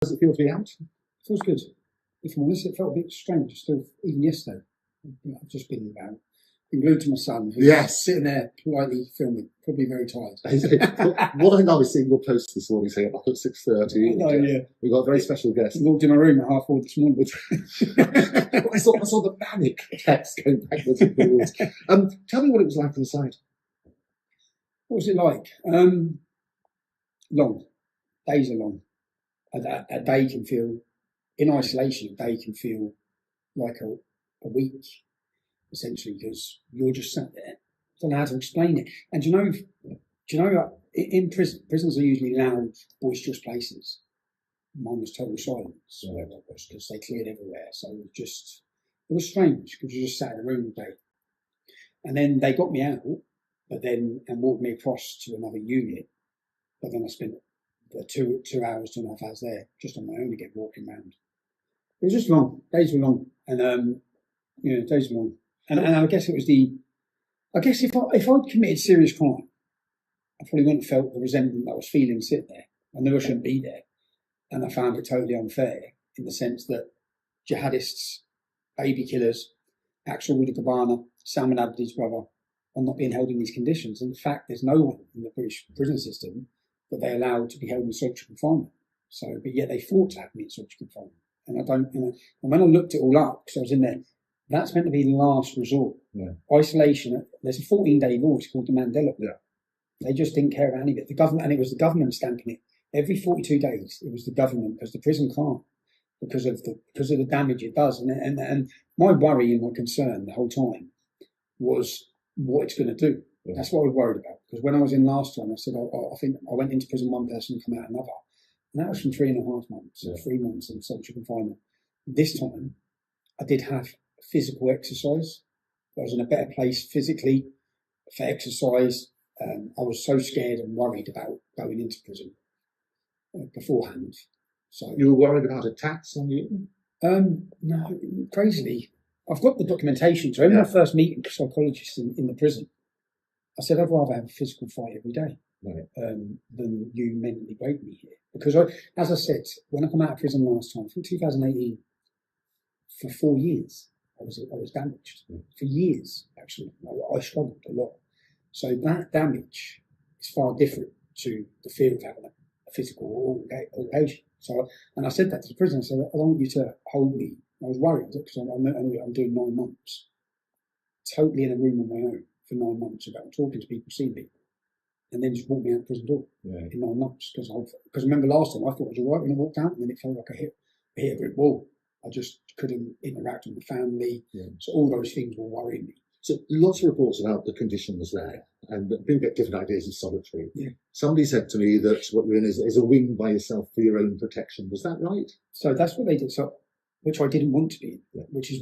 does it feel to be out? It feels good. If I'm honest, it felt a bit strange. Still, even yesterday, I've just been glued to my son, who's sitting there politely filming, probably very tired. What I love is seeing your post this morning saying up at 6:30. Oh, yeah. We've got a very special guest. I walked in my room at 4:30 this morning. I saw the manic text going backwards and forwards. Tell me what it was like inside. What was it like? Long. Days are long. A day can feel, in isolation, a day can feel like a week, essentially, because you're just sat there. I don't know how to explain it. And do you know, in prisons are usually loud, boisterous places. Mine was total silence, because they cleared everywhere. So it was strange, because you just sat in a room all day. And then they got me out, and walked me across to another unit. But then I spent 2 hours, 2.5 hours there, just on my own again, walking around. It was just long. Days were long. And, days were long. And I guess it was if I'd committed serious crime, I probably wouldn't have felt the resentment that I was feeling sitting there. I knew I shouldn't be there. And I found it totally unfair in the sense that jihadists, baby killers, Axel Cabana, Salman Abdi's brother, are not being held in these conditions. In fact, there's no one in the British prison system that they allowed to be held in solitary confinement. But yet they fought to have me in solitary confinement. And when I looked it all up, because I was in there, that's meant to be the last resort. Yeah. Isolation. There's a 14-day rule. It's called the Mandela. Yeah. They just didn't care about any of it. The government, and it was the government stamping it. Every 42 days, it was the government, because the prison can't, because of the damage it does. And my worry and my concern the whole time was what it's going to do. Yeah. That's what I was worried about. Because when I was in last time, I said, I think I went into prison one person and come out another. And that was from 3.5 months, 3 months in solitary confinement. This time, I did have physical exercise. I was in a better place physically for exercise. I was so scared and worried about going into prison beforehand. So you were worried about attacks on you? No, crazily. I've got the documentation. So in my first meeting with psychologists in the prison, I said I'd rather have a physical fight every day than you mentally break me here. Because as I said, when I come out of prison last time, from 2018, for 4 years, I was damaged. For years, actually. I struggled a lot. So that damage is far different to the fear of having a physical altercation. So, and I said that to the prison. I said, I don't want you to hold me. I was worried because I'm doing 9 months, totally in a room on my own for 9 months without talking to people, seeing people, and then just walk me out the prison door in 9 months. Because remember last time I thought it was all right when I walked out, and then it felt like I hit a brick wall. I just couldn't interact with the family. Yeah. So all those things were worrying me. So lots of reports about the conditions there, and people get different ideas of solitary. Yeah. Somebody said to me that what you're in is a wing by yourself for your own protection. Was that right? So that's what they did. So, which I didn't want to be, which is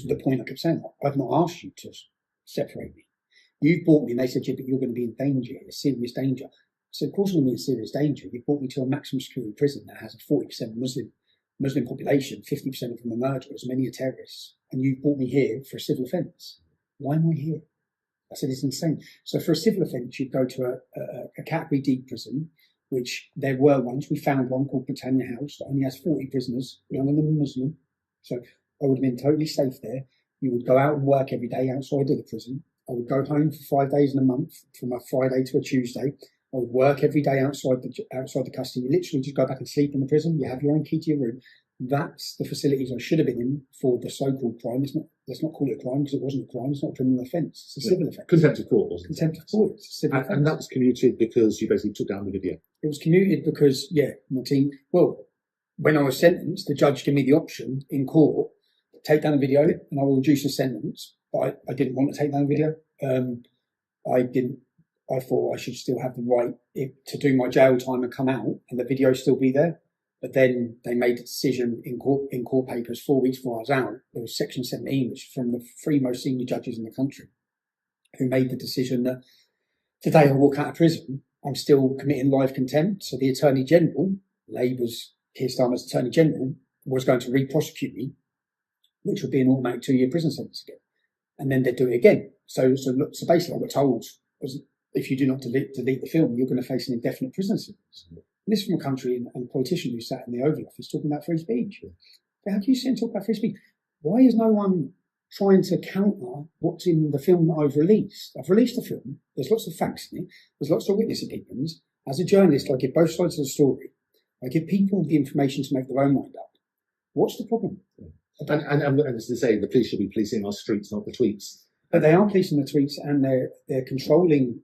the point I kept saying. I've not asked you to separate me. You've brought me, and they said, but you're going to be in danger, a serious danger. So of course I'm going to be in serious danger. You brought me to a maximum security prison that has a 40% Muslim population, 50% of them are murderers, many are terrorists, and you've brought me here for a civil offence. Why am I here? I said, it's insane. So for a civil offence, you'd go to a category D prison, which there were ones. We found one called Britannia House that only has 40 prisoners, none of them are Muslim. So I would have been totally safe there. You would go out and work every day outside of the prison. I would go home for 5 days in a month, from a Friday to a Tuesday. I would work every day outside the custody. You literally just go back and sleep in the prison. You have your own key to your room. That's the facilities I should have been in for the so-called crime. Let's not call it a crime, because it wasn't a crime. It's not a criminal offence. It's a civil offence. Contempt of court, wasn't it? Contempt of court. It's a civil offence. And that was commuted because you basically took down the video. It was commuted because, my team. Well, when I was sentenced, the judge gave me the option in court to take down the video, and I will reduce the sentence. But I didn't want to take down the video. I thought I should still have the right to do my jail time and come out, and the video still be there. But then they made a decision in court papers 4 weeks before I was out. There was Section 17, which is from the 3 most senior judges in the country, who made the decision that today I walk out of prison, I'm still committing life contempt. So the Attorney General, Labour's Keir Starmer's Attorney General, was going to re-prosecute me, which would be an automatic 2-year prison sentence again. And then they'd do it again. So basically I got told, if you do not delete the film, you're going to face an indefinite prison sentence. this is from a country and a politician who sat in the Oval Office talking about free speech. How can you sit and talk about free speech? Why is no one trying to counter what's in the film that I've released? I've released a film. There's lots of facts in it. There's lots of witness opinions. As a journalist, I give both sides of the story. I give people the information to make their own mind up. What's the problem? And as they say, the police should be policing our streets, not the tweets. But they are policing the tweets, and they're controlling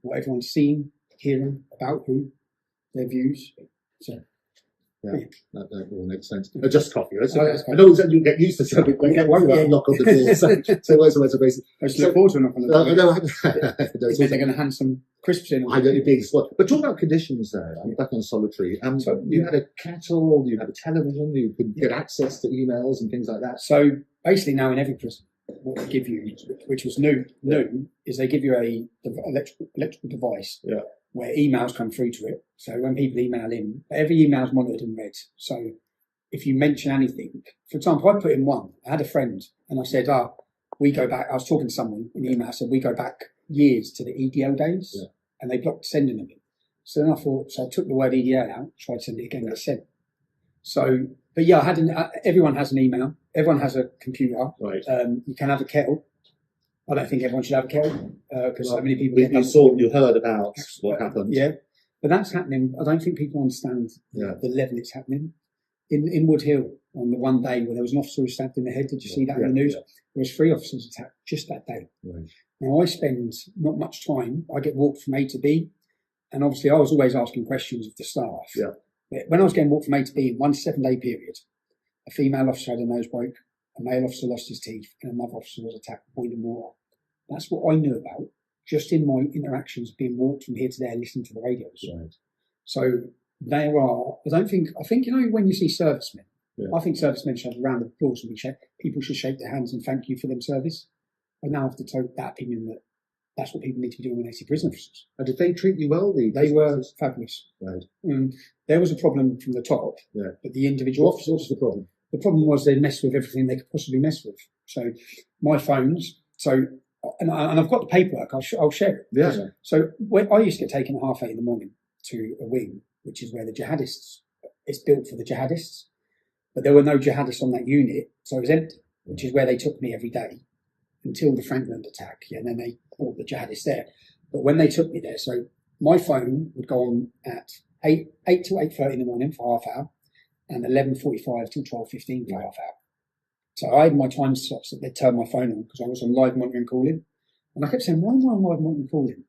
what everyone's seeing, hearing, about who, their views. So yeah. That all makes sense. Just coffee. Right? Oh, I know you get used to something, but get worried about a knock on the door. So where's basically? I just look forward to a knock on the door. No, They're going to hand some crisps in. I don't being spoiled. But talk about conditions there. I'm back on solitary. So you had a kettle, you had a television, you could get access to emails and things like that. So basically now in every prison, what they give you, which was new, is they give you a electrical device where emails come through to it. So when people email in, every email is monitored and read. So if you mention anything, for example, I put in one. I had a friend and I said, we go back. I was talking to someone in the email. I said, we go back years to the EDL days, and they blocked sending them in. So then I took the word EDL out, tried to send it again, and it sent. So, but yeah, everyone has an email. Everyone has a computer. Right. You can have a kettle. I don't think everyone should have a kettle because so many people. You heard about what happened. Yeah, but that's happening. I don't think people understand the level it's happening. In Wood Hill, on the one day where there was an officer who was stabbed in the head, did you see that in the news? There was 3 officers attacked just that day. Right. Now I spend not much time. I get walked from A to B, and obviously I was always asking questions of the staff. Yeah. But when I was getting walked from A to B in one 7-day period, a female officer had a nose broke, a male officer lost his teeth, and another officer was attacked with boiling water. That's what I knew about just in my interactions being walked from here to there, listening to the radios. Right. So there are. I think when you see servicemen, I think servicemen should have a round of applause and people should shake their hands and thank you for their service. I now have to take that opinion that that's what people need to be doing when they see prison officers. And did they treat you well? They were fabulous. Right. There was a problem from the top, but the individual officers. What's the problem? The problem was they messed with everything they could possibly mess with. So my phones. And I've got the paperwork. I'll share it. Yeah. So I used to get taken at 8:30 in the morning to a wing, which is where the jihadists. It's built for the jihadists, but there were no jihadists on that unit, so it was empty. Which is where they took me every day until the Frankland attack. Yeah, and then they brought the jihadists there. But when they took me there, so my phone would go on at 8 till 8:30 in the morning for half hour, and 11:45 till 12:15 for half hour. So I had my time slots that they'd turn my phone on because I was on live monitoring calling. And I kept saying, why am I on live monitoring calling?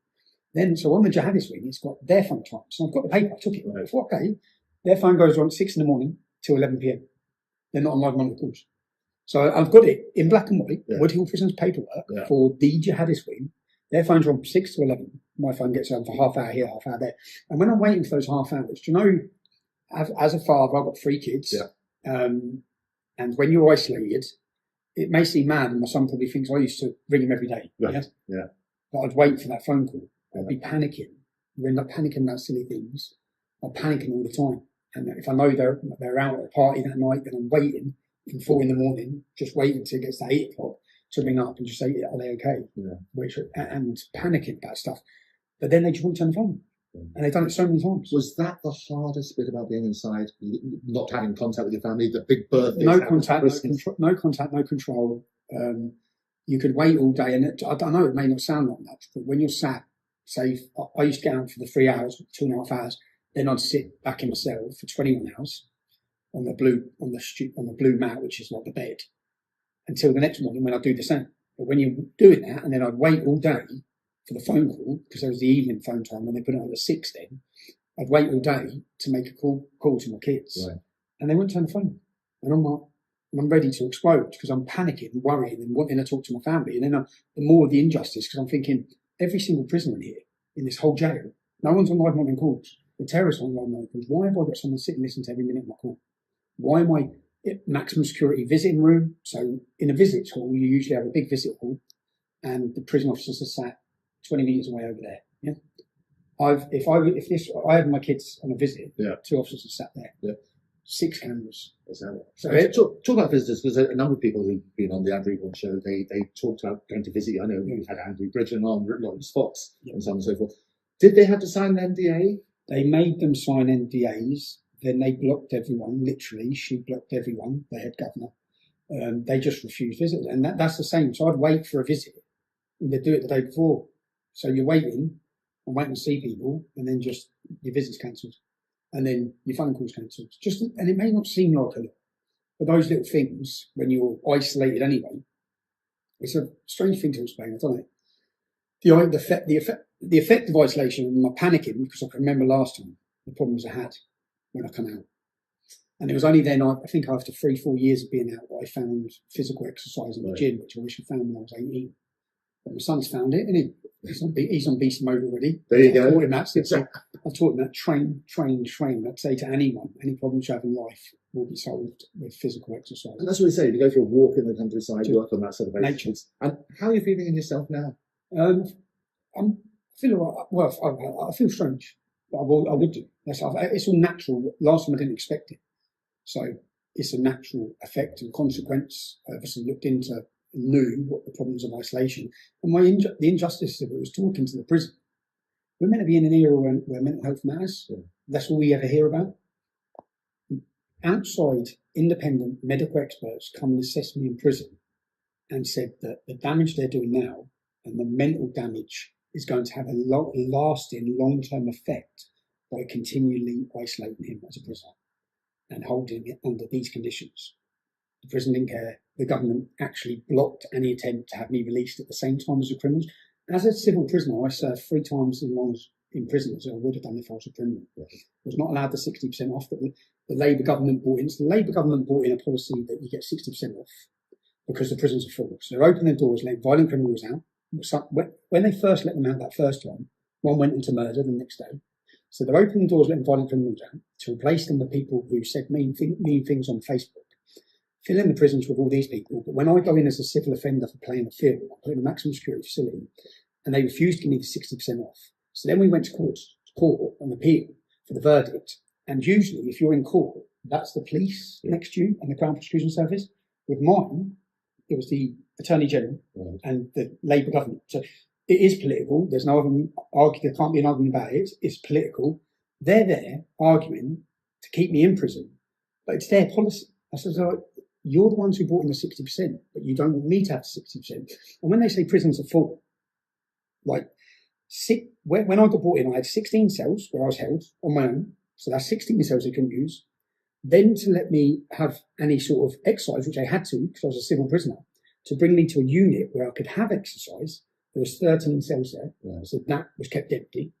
Then, so on the jihadist wing, it's got their phone time. So I've got the paper, I took it. I thought, okay, their phone goes on at 6 in the morning till 11 p.m. They're not on live monitoring calls. So I've got it in black and white, Wood Hill Prison's paperwork for the jihadist wing. Their phones are on 6 to 11. My phone gets on for half hour here, half hour there. And when I'm waiting for those half hours, do you know, as a father, I've got 3 kids. And when you're isolated, it may seem mad, and my son probably thinks I used to ring him every day. Right. Yeah. But I'd wait for that phone call. I'd be panicking. You end up panicking about silly things. I'm panicking all the time. And if I know they're out at a party that night, then I'm waiting from 4 in the morning, just waiting till it gets to 8 o'clock to ring up and just say, are they okay? And panicking about stuff. But then they just won't turn the phone. And they've done it so many times. Was that the hardest bit about being inside? Not having contact with your family, the big birthday? No contact, no control. You could wait all day. And I don't know, it may not sound like much, but when you're sat, say, I used to get out for the 3 hours, 2.5 hours, then I'd sit back in my cell for 21 hours on the blue mat, which is like the bed, until the next morning when I do the same. But when you're doing that, and then I'd wait all day for the phone call, because there was the evening phone time when they put it on at 6 then, I'd wait all day to make a call to my kids. Right. And they wouldn't turn the phone. And I'm ready to explode because I'm panicking, worrying and wanting to talk to my family. And then the more of the injustice, because I'm thinking, every single prisoner in here, in this whole jail, no one's on live monitoring calls. The terrorists are on live monitoring calls. Why have I got someone sitting and listening to every minute of my call? Why am I at maximum security visiting room? So in a visit hall, you usually have a big visit hall and the prison officers are sat 20 metres away over there. Yeah. I had my kids on a visit, 2 officers sat there. Yeah. 6 cameras. Exactly. So talk about visitors, because a number of people who've been on the Andrew Eborn show, they talked about going to visit you. I know you've had Andrew Bridgen on, Lawrence Fox, and so on and so forth. Did they have to sign an NDA? They made them sign NDAs. Then they blocked everyone. Literally, she blocked everyone. The head governor. They just refused visits, and that's the same. So I'd wait for a visit, and they'd do it the day before. So you're waiting and waiting to see people, and then just your visit's cancelled, and then your phone call's cancelled. And it may not seem like a lot, but those little things, when you're isolated anyway, it's a strange thing to explain, don't it? The effect of isolation and my panicking, because I can remember last time the problems I had when I come out. And it was only then, I think after 3-4 years of being out, that I found physical exercise in the gym, which I wish I found when I was 18. But my son's found it, and he's on beast mode already. There you go. I taught him that train. I'd say to anyone, any problems you have in life will be solved with physical exercise. And that's what we say. You go for a walk in the countryside, work on that sort of nature. And how are you feeling in yourself now? I feel all right. Well, I feel strange, but I would do. It's all natural. Last time I didn't expect it. So it's a natural effect and consequence. I obviously looked into, knew what the problems of isolation, and the injustice of it was talking to the prison. We're meant to be in an era where mental health matters. Yeah. That's all we ever hear about. Outside, independent medical experts come and assessed me in prison and said that the damage they're doing now and the mental damage is going to have a lasting, long-term effect by continually isolating him as a prisoner and holding it under these conditions. The prison didn't care. The government actually blocked any attempt to have me released at the same time as the criminals. As a civil prisoner, I served 3 times as long as in prison as I would have done if I was a criminal. I was not allowed the 60% off that the Labour government brought in. So the Labour government brought in a policy that you get 60% off because the prisons are full. So they're opening the doors, letting violent criminals out. When they first let them out that first time, one went into murder the next day. So they're opening doors, letting violent criminals out to replace them with people who said mean things on Facebook. Filling the prisons with all these people. But when I go in as a civil offender for playing a film, I put in a maximum security facility, and they refused to give me the 60% off. So then we went to court and appeal for the verdict. And usually, if you're in court, that's the police next to you and the Crown Prosecution Service. With mine, it was the Attorney General and the Labour government. So it is political. There's no other there can't be an argument about it. It's political. They're there arguing to keep me in prison, but it's their policy. I said, you're the ones who brought in the 60%, but you don't want me to have the 60%. And when they say prisons are full, like when I got brought in, I had 16 cells where I was held on my own. So that's 16 cells I couldn't use. Then to let me have any sort of exercise, which I had to because I was a civil prisoner, to bring me to a unit where I could have exercise. There was 13 cells there, so that was kept empty.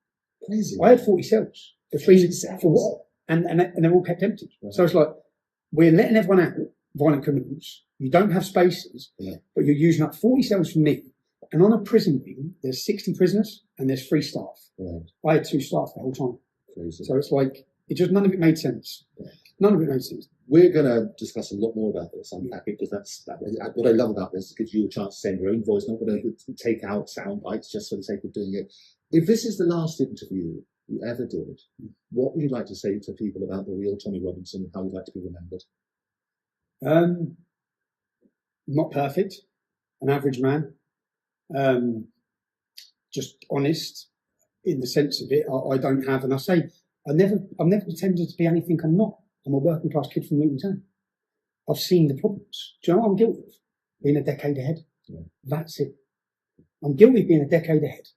Crazy. I had 40 cells. For what? And they're all kept empty. Right. So it's like, we're letting everyone out, violent criminals. You don't have spaces, but you're using up 40 cells for me. And on a prison wing, there's 60 prisoners and there's 3 staff. Right. I had 2 staff the whole time. Crazy. So it's like, none of it made sense. Yeah. None of it made sense. We're going to discuss a lot more about this, unpack it, because that's what I love about this. It gives you a chance to send your own voice, not going to take out sound bites just for the sake of doing it. If this is the last interview you ever did, what would you like to say to people about the real Tommy Robinson and how you'd like to be remembered? Not perfect, an average man, just honest in the sense of it. I don't have, and I say, I've never pretended to be anything I'm not. I'm a working class kid from Luton town. I've seen the problems. Do you know what I'm guilty of? Being a decade ahead. Yeah. That's it. I'm guilty of being a decade ahead.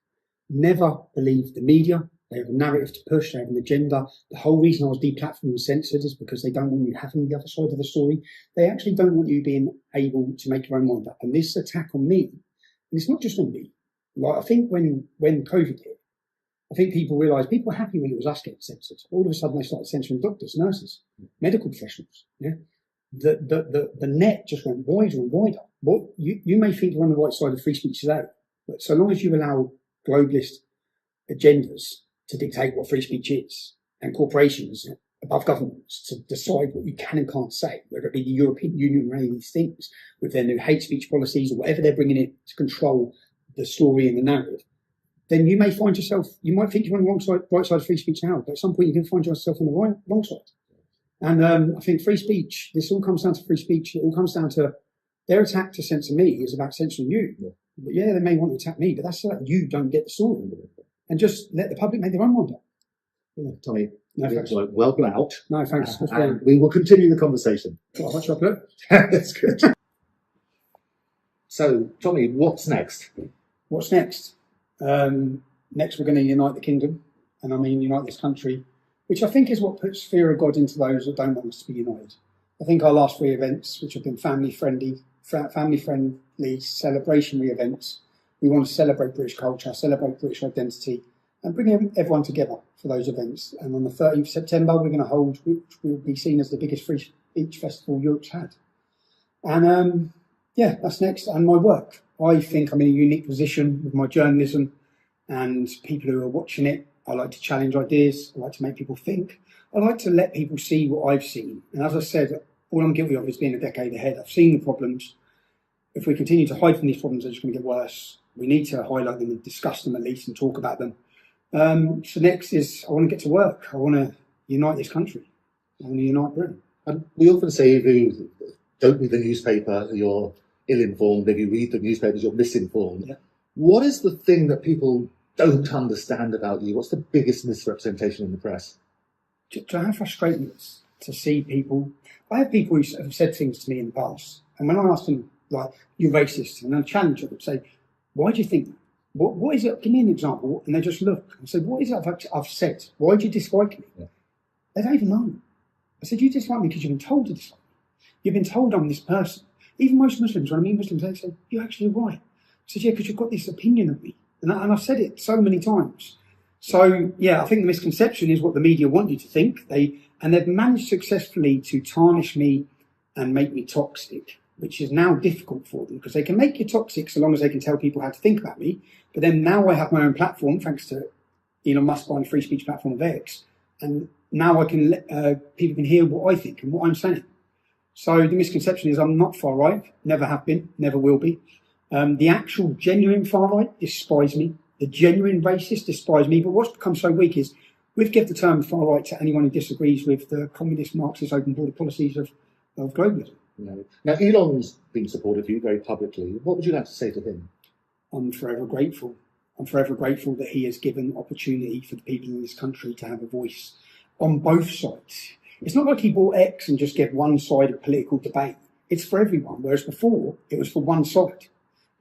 Never believed the media. They have a narrative to push. They have an agenda. The whole reason I was deplatformed and censored is because they don't want you having the other side of the story. They actually don't want you being able to make your own mind up. And this attack on me, and it's not just on me. Like, I think when COVID hit, I think people realised people were happy when it was us getting censored. All of a sudden, they started censoring doctors, nurses, medical professionals. Yeah, the net just went wider and wider. Well, you may think you're on the right side of free speech today, but so long as you allow globalist agendas to dictate what free speech is, and corporations above governments to decide what you can and can't say, whether it be the European Union or any of these things, with their new hate speech policies or whatever they're bringing in to control the story and the narrative, then you may find yourself, you might think you're on the right side of free speech now, but at some point you can find yourself on the wrong side. And I think free speech, this all comes down to free speech. It all comes down to their attack to censor me is about censoring you. Yeah. But yeah, they may want to attack me, but that's so that you don't get the story. And just let the public make their own mind up. Tommy, No, thanks. welcome out. No, thanks. And we will continue the conversation. Got a hot chocolate? That's good. So, Tommy, what's next? What's next? Next, we're going to unite the kingdom, and I mean unite this country, which I think is what puts fear of God into those that don't want us to be united. I think our last 3 events, which have been family-friendly, celebrationary events, we want to celebrate British culture, celebrate British identity, and bring everyone together for those events. And on the 13th of September, we're going to hold, which will be seen as the biggest free speech festival Europe's had. And yeah, that's next. And my work. I think I'm in a unique position with my journalism and people who are watching it. I like to challenge ideas. I like to make people think. I like to let people see what I've seen. And as I said, all I'm guilty of is being a decade ahead. I've seen the problems. If we continue to hide from these problems, they're just going to get worse. We need to highlight them and discuss them at least and talk about them. So next is I want to get to work. I want to unite this country. I want to unite Britain. And we often say if you don't read the newspaper, you're ill-informed. If you read the newspapers, you're misinformed. Yeah. What is the thing that people don't understand about you? What's the biggest misrepresentation in the press? Do you know how frustrating it is to see people? I have people who have said things to me in the past, and when I ask them, like, you're racist, and I challenge them, say, why do you think that? What is it? Give me an example. And they just look and say, what is it I've said? Why do you dislike me? Yeah. They don't even know. I said, you dislike me because you've been told to dislike me. You've been told I'm this person. Even most Muslims, when I meet Muslims, they say, you're actually right. I said, yeah, because you've got this opinion of me. And I've said it so many times. So, yeah, I think the misconception is what the media want you to think. They've managed successfully to tarnish me and make me toxic, which is now difficult for them because they can make you toxic so long as they can tell people how to think about me. But then now I have my own platform, thanks to Elon Musk buying the free speech platform of X. And now I can people can hear what I think and what I'm saying. So the misconception is I'm not far right, never have been, never will be. The actual genuine far right despise me. The genuine racists despise me. But what's become so weak is we've given the term far right to anyone who disagrees with the communist, Marxist, open border policies of globalism. No. Now, Elon's been supportive of you very publicly. What would you like to say to him? I'm forever grateful. I'm forever grateful that he has given opportunity for the people in this country to have a voice on both sides. It's not like he bought X and just gave one side of political debate. It's for everyone, whereas before it was for one side.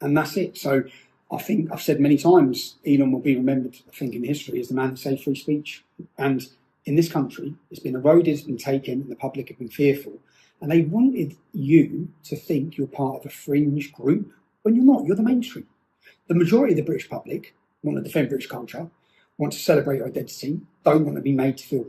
And that's it. So I think I've said many times, Elon will be remembered, I think, in history as the man who saved free speech. And in this country, it's been eroded, it's been taken, and the public have been fearful. And they wanted you to think you're part of a fringe group when you're not. You're the mainstream. The majority of the British public want to defend British culture, want to celebrate identity, don't want to be made to feel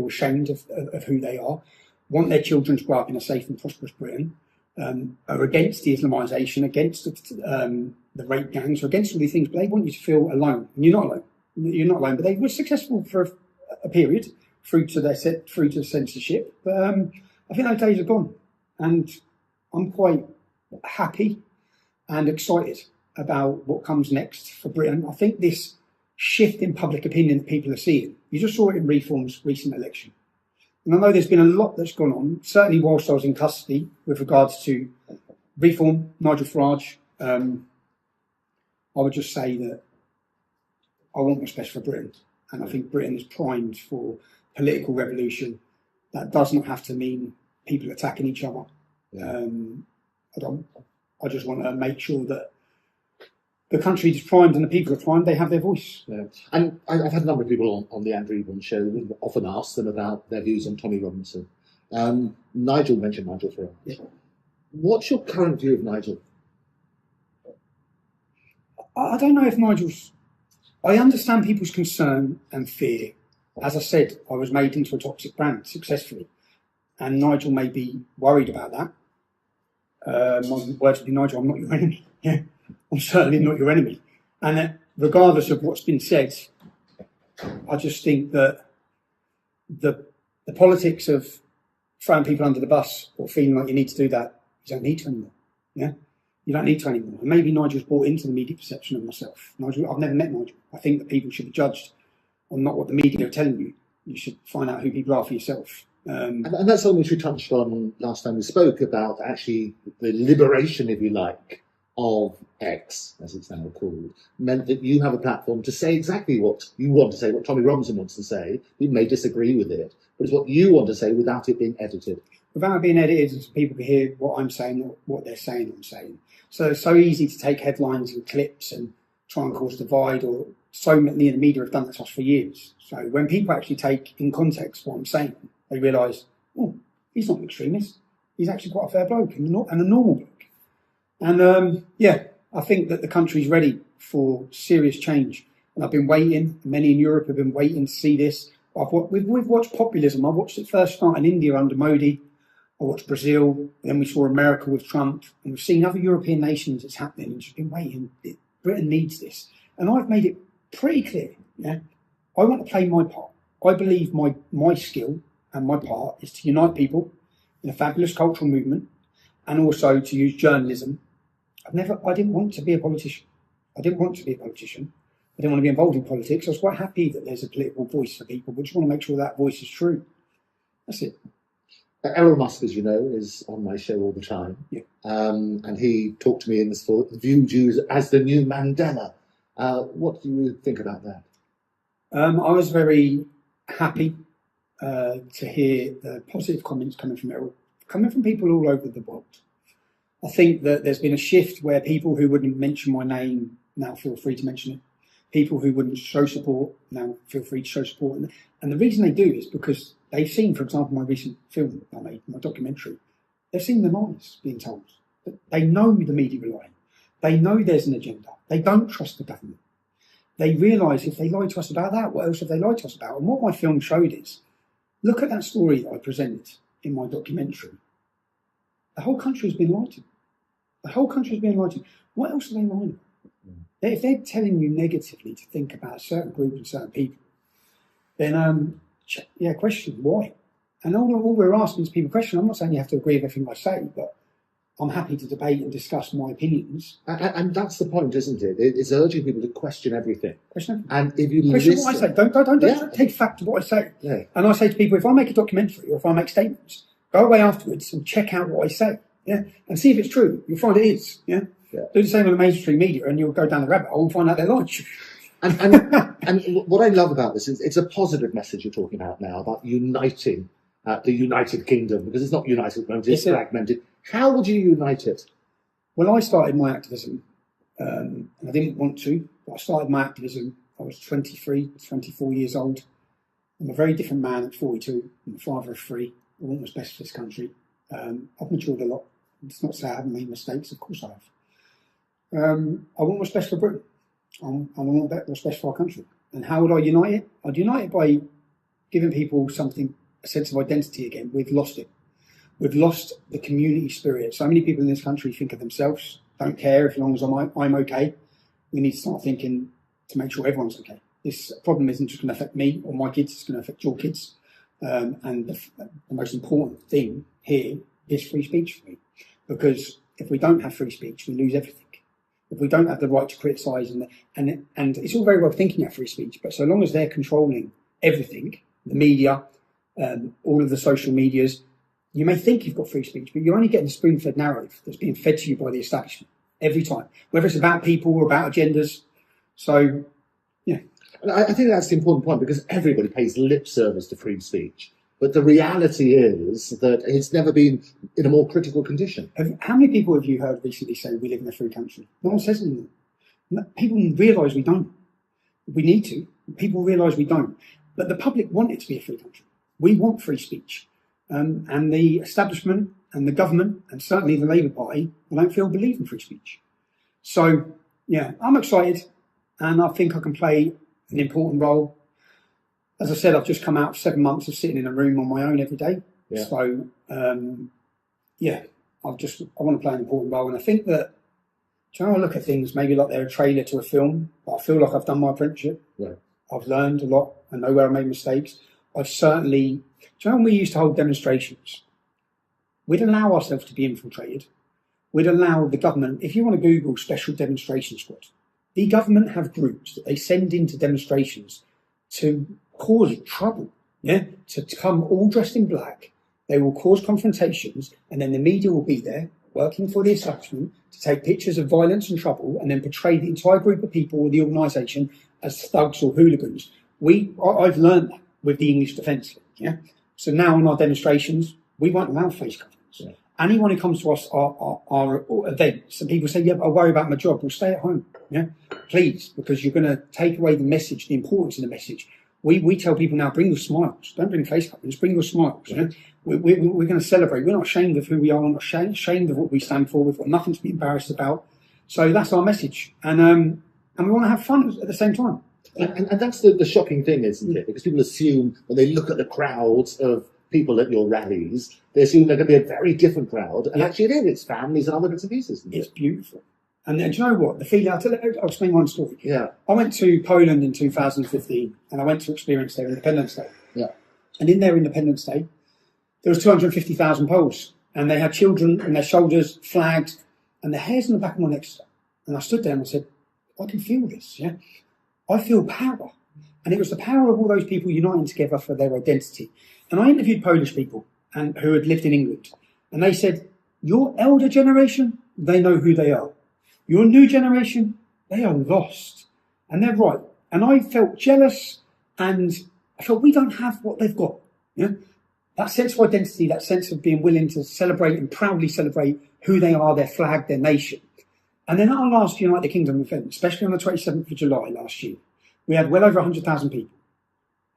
ashamed of who they are, want their children to grow up in a safe and prosperous Britain, are against the Islamisation, against the rape gangs, or against all these things, but they want you to feel alone. And you're not alone. You're not alone. But they were successful for a period through to censorship. But I think those days are gone, and I'm quite happy and excited about what comes next for Britain. I think this shift in public opinion that people are seeing, you just saw it in Reform's recent election. And I know there's been a lot that's gone on, certainly whilst I was in custody with regards to Reform, Nigel Farage. I would just say that I want what's best for Britain. And I think Britain is primed for political revolution. That does not have to mean people attacking each other. Yeah. I just want to make sure that the country is primed and the people are primed, they have their voice. Yeah. And I've had a number of people on the Andrew Eborn show who often ask them about their views on Tommy Robinson. Nigel mentioned Nigel Farage. Yeah. What's your current view of Nigel? I don't know if Nigel's... I understand people's concern and fear. As I said, I was made into a toxic brand successfully. And Nigel may be worried about that. My words would be, Nigel, I'm not your enemy. Yeah. I'm certainly not your enemy. And regardless of what's been said, I just think that the politics of throwing people under the bus or feeling like you need to do that, you don't need to anymore. Yeah? You don't need to anymore. And maybe Nigel's bought into the media perception of myself. Nigel, I've never met Nigel. I think that people should be judged on not what the media are telling you. You should find out who people are for yourself. And that's something which we touched on last time we spoke about, actually the liberation, if you like, of X, as it's now called, meant that you have a platform to say exactly what you want to say, what Tommy Robinson wants to say. You may disagree with it, but it's what you want to say without it being edited. Without being edited, so people can hear what I'm saying, what they're saying I'm saying. So it's so easy to take headlines and clips and try and cause divide, or so many in the media have done that to us for years. So when people actually take in context what I'm saying, they realise, oh, he's not an extremist. He's actually quite a fair bloke and a normal bloke. And yeah, I think that the country's ready for serious change. And I've been waiting. Many in Europe have been waiting to see this. We've watched populism. I watched it first start in India under Modi. I watched Brazil. Then we saw America with Trump. And we've seen other European nations it's happening. And just been waiting. Britain needs this. And I've made it pretty clear. Yeah, I want to play my part. I believe my skill and my part is to unite people in a fabulous cultural movement, and also to use journalism. I didn't want to be a politician. I didn't want to be a politician. I didn't want to be involved in politics. I was quite happy that there's a political voice for people. We just want to make sure that voice is true. That's it. Elon Musk, as you know, is on my show all the time. Yeah. And he talked to me in this thought, viewed you as the new Mandela. What do you think about that? I was very happy to hear the positive comments coming from people all over the world. I think that there's been a shift where people who wouldn't mention my name now feel free to mention it. People who wouldn't show support now feel free to show support. And the reason they do is because they've seen, for example, my recent film I made, my documentary. They've seen the lies being told. They know the media are lying. They know there's an agenda. They don't trust the government. They realise if they lie to us about that, what else have they lied to us about? And what my film showed is, look at that story that I presented in my documentary. The whole country has been lied to. The whole country has been lied to. What else are they lying about? If they're telling you negatively to think about a certain group and certain people, then question why. And all we're asking is people question. I'm not saying you have to agree with everything I say, but I'm happy to debate and discuss my opinions. And that's the point, isn't it? It's urging people to question everything. Question everything. And if you question listen, what I say. Don't take fact of what I say. Yeah. And I say to people, if I make a documentary or if I make statements, go away afterwards and check out what I say. Yeah, and see if it's true. You'll find it is. Yeah. Do the same with the mainstream media, and you'll go down the rabbit hole and find out they're lying. And what I love about this is it's a positive message you're talking about now, about uniting the United Kingdom, because it's not united at the moment, it's fragmented. How would you unite it? Well, I started my activism, and I didn't want to, but I started my activism. I was 23, 24 years old. I'm a very different man at 42. I'm a father of 3. I want what's best for this country. I've matured a lot. It's not to say I haven't made mistakes, of course I have. I want what's best for Britain. I want what's best for our country. And how would I unite it? I'd unite it by giving people a sense of identity again. We've lost it. We've lost the community spirit. So many people in this country think of themselves, don't care as long as I'm okay. We need to start thinking to make sure everyone's okay. This problem isn't just going to affect me or my kids, it's going to affect your kids. And the most important thing here is free speech for me. Because if we don't have free speech, we lose everything. If we don't have the right to criticise, and it's all very well thinking of free speech, but so long as they're controlling everything, the media, all of the social medias, you may think you've got free speech, but you're only getting a spoon-fed narrative that's being fed to you by the establishment every time, whether it's about people or about agendas. So, yeah. And I think that's the important point, because everybody pays lip service to free speech. But the reality is that it's never been in a more critical condition. How many people have you heard recently say we live in a free country? No one says anything. People realise we don't. We need to. People realise we don't. But the public want it to be a free country. We want free speech. And the establishment and the government, and certainly the Labour Party, I don't feel believe in free speech. So, yeah, I'm excited, and I think I can play an important role. As I said, I've just come out of 7 months of sitting in a room on my own every day. Yeah. So, I want to play an important role. And I think that, I look at things maybe like they're a trailer to a film, but I feel like I've done my apprenticeship. Yeah. I've learned a lot. I know where I made mistakes. I've certainly, when we used to hold demonstrations, we'd allow ourselves to be infiltrated. We'd allow the government, if you want to Google Special Demonstration Squad, the government have groups that they send into demonstrations to cause trouble, to come all dressed in black. They will cause confrontations, and then the media will be there, working for the establishment to take pictures of violence and trouble and then portray the entire group of people or the organisation as thugs or hooligans. I've learned that with the English Defence League. Yeah. So now in our demonstrations, we won't allow face coverings. Yeah. Anyone who comes to us, our events, and people say, yeah, but I worry about my job. Well, stay at home. Yeah. Please, because you're going to take away the message, the importance of the message. We tell people now, bring your smiles. Don't bring face coverings, bring your smiles. Yeah? We're going to celebrate. We're not ashamed of who we are. We're not ashamed of what we stand for. We've got nothing to be embarrassed about. So that's our message. And we want to have fun at the same time. And that's the shocking thing, isn't it? Because people assume when they look at the crowds of people at your rallies, they assume they're going to be a very different crowd. And actually it is. It's families and other bits and pieces. It's beautiful. And do you know what? The feeling, I'll explain one story. Yeah. I went to Poland in 2015 and I went to experience their Independence Day. Yeah. And in their Independence Day, there was 250,000 Poles. And they had children on their shoulders, flags, and the hairs on the back of my neck stood. And I stood there and I said, I can feel this, yeah? I feel power. And it was the power of all those people uniting together for their identity. And I interviewed Polish people who had lived in England. And they said, your elder generation, they know who they are. Your new generation, they are lost. And they're right. And I felt jealous and I felt we don't have what they've got. Yeah? That sense of identity, that sense of being willing to celebrate and proudly celebrate who they are, their flag, their nation. And then at our last United Kingdom event, especially on the 27th of July last year, we had well over 100,000 people.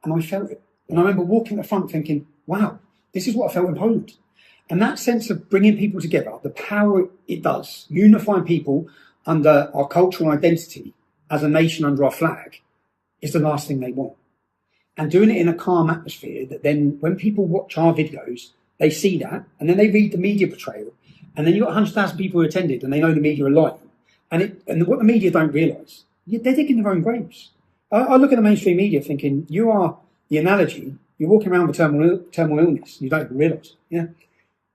And I felt it. And I remember walking at the front thinking, wow, this is what I felt in Poland. And that sense of bringing people together, the power it does, unifying people under our cultural identity as a nation under our flag, is the last thing they want. And doing it in a calm atmosphere that then when people watch our videos, they see that and then they read the media portrayal. And then you've got 100,000 people who attended and they know the media are lying. And what the media don't realise, they're digging their own graves. I look at the mainstream media thinking, you are the analogy, you're walking around with terminal illness, you don't even realise. Yeah?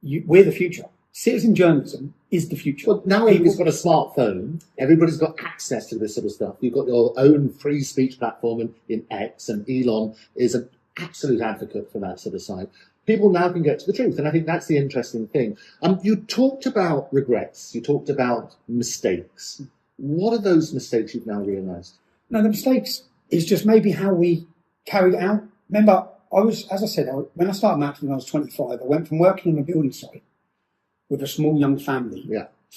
We're the future. Citizen journalism is the future. Well, now everybody's got a smartphone, everybody's got access to this sort of stuff. You've got your own free speech platform in X, and Elon is an absolute advocate for that sort of side. People now can get to the truth, and I think that's the interesting thing. You talked about regrets, you talked about mistakes. What are those mistakes you've now realised? No, the mistakes is just maybe how we carried it out. Remember, as I said, when I started Max when I was 25, I went from working on a building site with a small young family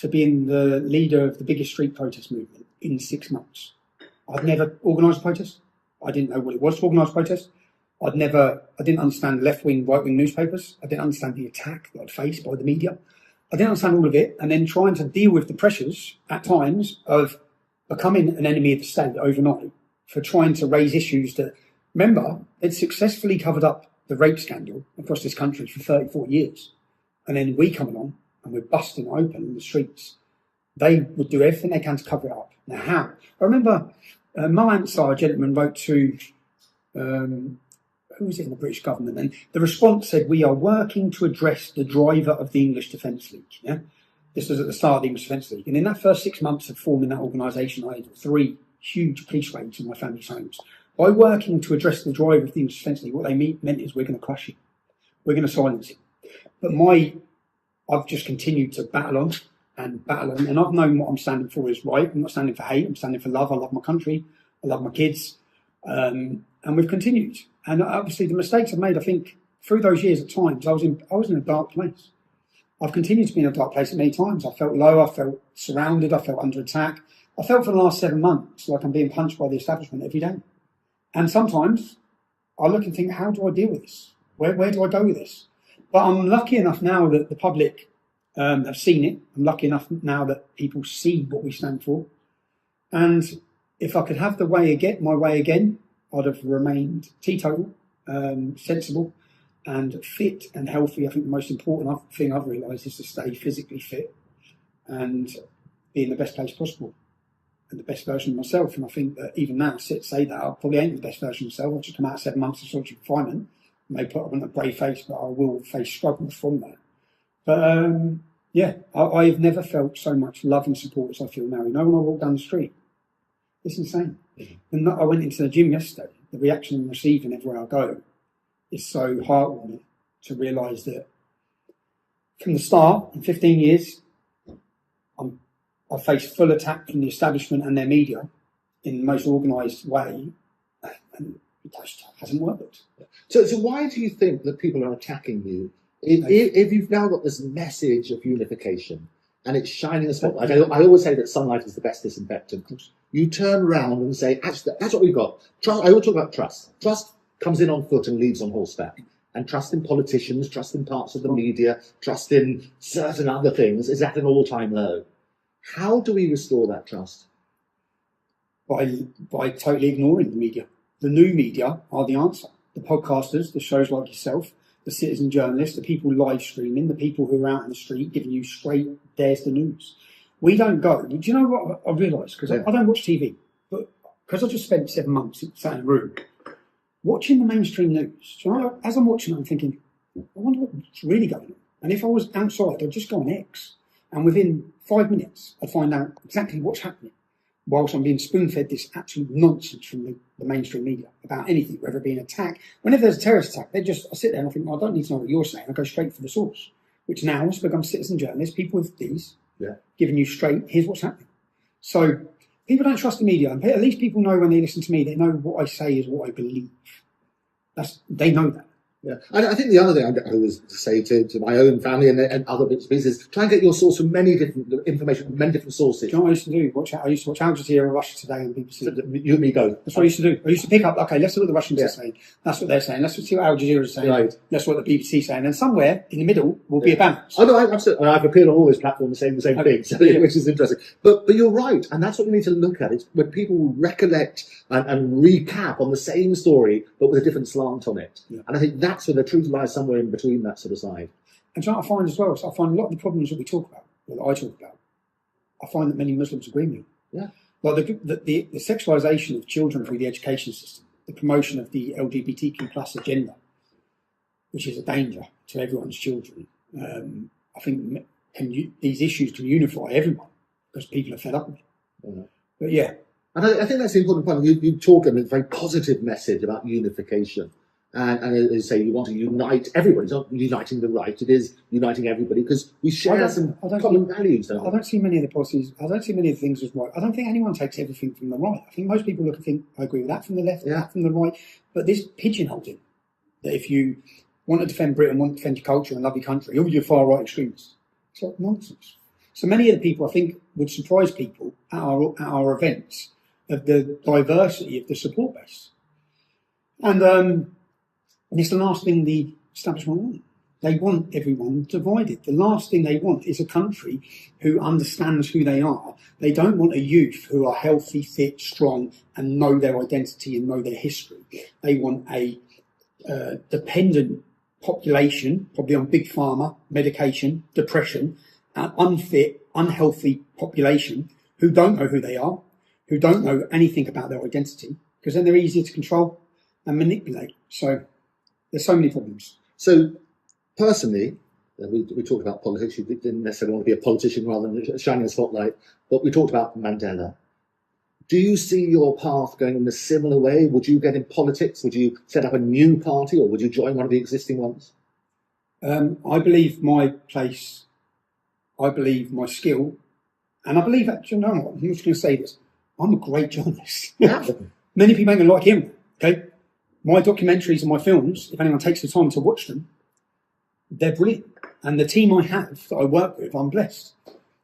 to being the leader of the biggest street protest movement in 6 months. I'd never organised a protest. I didn't know what it was to organise a protest. I didn't understand left-wing, right-wing newspapers. I didn't understand the attack that I'd faced by the media. I didn't understand all of it. And then trying to deal with the pressures at times of becoming an enemy of the state overnight for trying to raise issues that, remember, they'd successfully covered up the rape scandal across this country for 34 years. And then we come along and we're busting open in the streets. They would do everything they can to cover it up. Now, how? I remember Mo Ansar, a gentleman, wrote to, who was it in the British government? And the response said, we are working to address the driver of the English Defence League. Yeah? This was at the start of the English Defence League. And in that first 6 months of forming that organisation, I had 3 huge police raids in my family's homes. By working to address the driver of the English Defence League, what they meant is we're going to crush him. We're going to silence him. But I've just continued to battle on, and I've known what I'm standing for is right. I'm not standing for hate. I'm standing for love. I love my country. I love my kids. And we've continued. And obviously the mistakes I've made, I think, through those years at times, I was in a dark place. I've continued to be in a dark place many times. I felt low. I felt surrounded. I felt under attack. I felt for the last 7 months like I'm being punched by the establishment every day. And sometimes I look and think, how do I deal with this? Where do I go with this? But I'm lucky enough now that the public have seen it. I'm lucky enough now that people see what we stand for. And if I could have my way again, I'd have remained teetotal, sensible, and fit and healthy. I think the most important thing I've realised is to stay physically fit and be in the best place possible and the best version of myself. And I think that even now, say that, I probably ain't the best version of myself. I've just come out of 7 months of solitary confinement. I may put on a brave face, but I will face struggles from that. But I've never felt so much love and support as I feel now. You know, when I walk down the street, it's insane. Mm-hmm. And I went into the gym yesterday. The reaction I'm receiving everywhere I go is so heartwarming to realise that from the start, in 15 years, I face full attack from the establishment and their media in the most organised way, and it just hasn't worked. So why do you think that people are attacking you if you've now got this message of unification and it's shining a spotlight? I always say that sunlight is the best disinfectant. You turn around and say, actually, that's what we've got. Trust, I always talk about trust. Trust comes in on foot and leaves on horseback. And trust in politicians, trust in parts of the media, trust in certain other things is at an all-time low. How do we restore that trust? By totally ignoring the media. The new media are the answer. The podcasters, the shows like yourself, the citizen journalists, the people live streaming, the people who are out in the street giving you straight, there's the news. We don't go. Do you know what I realised? Because I don't watch TV, but because I just spent 7 months sat in a room watching the mainstream news. Do you know, as I'm watching it, I'm thinking, I wonder what's really going on. And if I was outside, I'd just go on X. And within 5 minutes, I'd find out exactly what's happening, whilst I'm being spoon-fed this absolute nonsense from the mainstream media about anything, whether it be an attack. Whenever there's a terrorist attack, I sit there and I think, I don't need to know what you're saying. I go straight for the source, which now has become citizen journalists, people with these, giving you straight, here's what's happening. So people don't trust the media. And at least people know when they listen to me, they know what I say is what I believe. They know that. Yeah, and I think the other thing I was to say to my own family and other bits and pieces is try and get your source from many different information from many different sources. Do you know what I used to do? I used to watch Al Jazeera, Russia Today, and BBC. So you and me go. That's what I used to do. I used to pick up, okay, let's see what the Russians are saying. That's what they're saying. Let's see what Al Jazeera is saying. Right. That's what the BBC is saying. And somewhere in the middle will be a balance. Oh, no, absolutely. I've appeared on all those platforms saying the same thing, so, which is interesting. But you're right, and that's what we need to look at. It's when people recollect and recap on the same story, but with a different slant on it. Yeah. And I think that's where the truth lies, somewhere in between that sort of side. And you know what I find as well? So I find a lot of the problems that we talk about, that I talk about, I find that many Muslims agree with. Yeah. Like the sexualisation of children through the education system, the promotion of the LGBTQ plus agenda, which is a danger to everyone's children. I think these issues can unify everyone because people are fed up with it. Yeah. But yeah. And I think that's the important point. You talk in a very positive message about unification. And as you say, you want to unite everybody. It's not uniting the right, it is uniting everybody because we share some common values. I don't see many of the policies, I don't see many of the things as right. I don't think anyone takes everything from the right. I think most people look and think, I agree with that from the left, that from the right. But this pigeonholing, that if you want to defend Britain, want to defend your culture and love your country, you're far right extremists. It's like nonsense. So many of the people, I think, would surprise people at our events of the diversity of the support base. And it's the last thing the establishment want. They want everyone divided. The last thing they want is a country who understands who they are. They don't want a youth who are healthy, fit, strong, and know their identity and know their history. They want a dependent population, probably on big pharma, medication, depression, an unfit, unhealthy population who don't know who they are, who don't know anything about their identity, because then they're easier to control and manipulate. So there's so many problems. So personally, we talked about politics. You didn't necessarily want to be a politician rather than shining a spotlight, but we talked about Mandela. Do you see your path going in a similar way? Would you get in politics? Would you set up a new party, or would you join one of the existing ones? I believe my place, I believe my skill, and I believe that, you know what, I'm just going to say this, I'm a great journalist. Many people ain't going to like him, okay? My documentaries and my films, if anyone takes the time to watch them, they're brilliant. And the team I have that I work with, I'm blessed.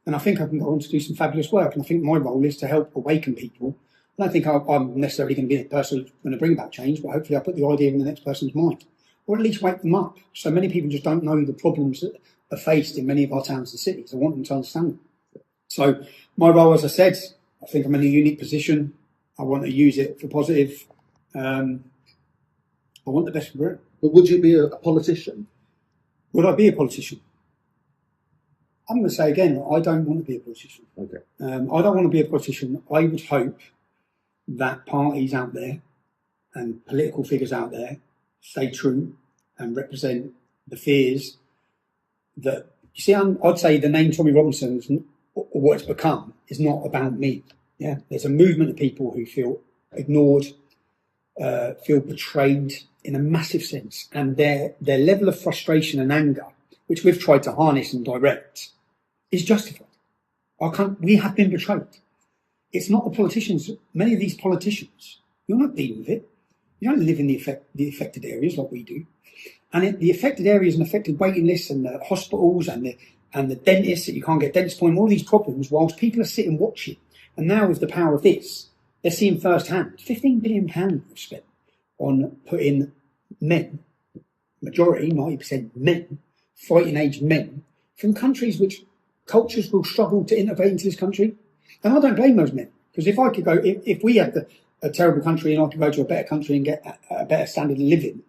And I think I can go on to do some fabulous work. And I think my role is to help awaken people. I don't think I'm necessarily going to be the person who's going to bring about change, but hopefully I'll put the idea in the next person's mind. Or at least wake them up. So many people just don't know the problems that are faced in many of our towns and cities. I want them to understand them. So my role, as I said, I think I'm in a unique position. I want to use it for positive. I want the best for it. But would you be a politician? Would I be a politician? I'm going to say again, I don't want to be a politician. Okay. I don't want to be a politician. I would hope that parties out there and political figures out there stay true and represent the fears that, you see, I'd say the name Tommy Robinson, or what it's become, is not about me. Yeah, there's a movement of people who feel ignored, feel betrayed in a massive sense, and their level of frustration and anger, which we've tried to harness and direct, is justified. We have been betrayed. It's not the politicians. Many of these politicians, you're not dealing with it. You don't live in the affected areas like we do. And the affected areas and affected waiting lists and the hospitals and the dentists that you can't get dentist appointment, all these problems, whilst people are sitting watching. And now with the power of this, they're seeing firsthand. £15 billion was spent on putting men, majority, 90% men, fighting age men, from countries which cultures will struggle to integrate into this country. And I don't blame those men, because if I could go, if we had a terrible country and I could go to a better country and get a better standard of living,